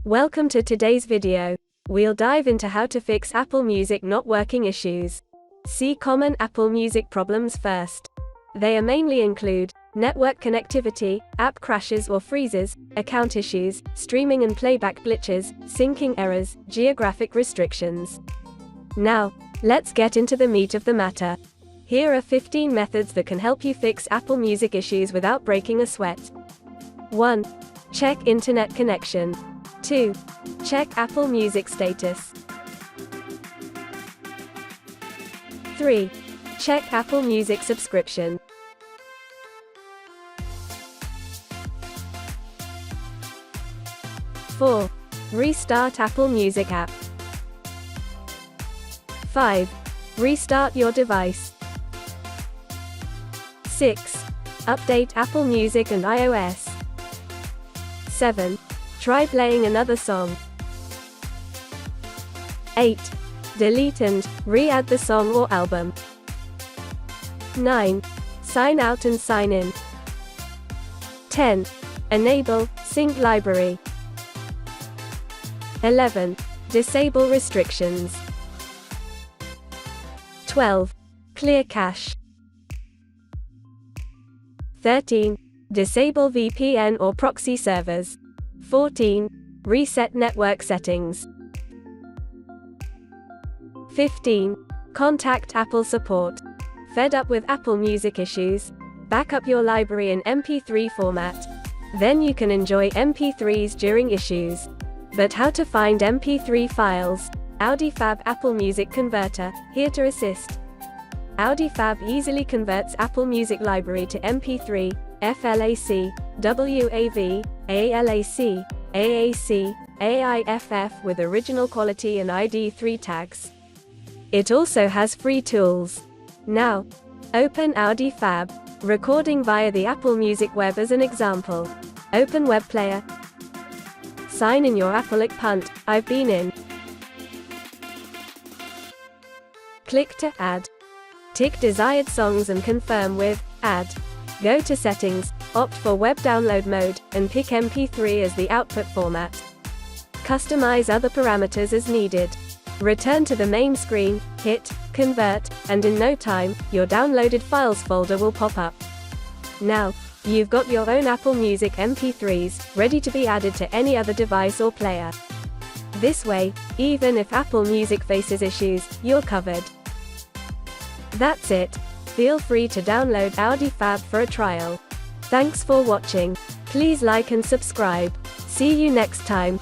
Welcome to today's video. We'll dive into how to fix Apple Music not working issues. See common Apple Music problems first. They mainly include network connectivity, app crashes or freezes, account issues, streaming and playback glitches, syncing errors, geographic restrictions. Now, let's get into the meat of the matter. Here are 15 methods that can help you fix Apple Music issues without breaking a sweat. 1. Check internet connection. 2. Check Apple Music status. 3. Check Apple Music subscription. 4. Restart Apple Music app. 5. Restart your device. 6. Update Apple Music and iOS. 7. Try playing another song. 8. Delete and re-add the song or album. 9. Sign out and sign in. 10. Enable sync library. 11. Disable restrictions. 12. Clear cache. 13. Disable VPN or proxy servers. 14. Reset network settings. 15. Contact Apple support. Fed up with Apple Music issues? Back up your library in MP3 format. Then you can enjoy MP3s during issues. But how to find MP3 files? AudiFab Apple Music Converter, here to assist. AudiFab easily converts Apple Music library to MP3, FLAC, WAV, ALAC, AAC, AIFF with original quality and ID3 tags. It also has free tools. Now, open AudiFab, recording via the Apple Music web as an example. Open web player. Sign in your Apple account. I've been in. Click to add. Tick desired songs and confirm with add. Go to settings, opt for web download mode, and pick MP3 as the output format. Customize other parameters as needed. Return to the main screen, hit convert, and in no time, your downloaded files folder will pop up. Now, you've got your own Apple Music MP3s, ready to be added to any other device or player. This way, even if Apple Music faces issues, you're covered. That's it. Feel free to download AudiFab for a trial. Thanks for watching. Please like and subscribe. See you next time.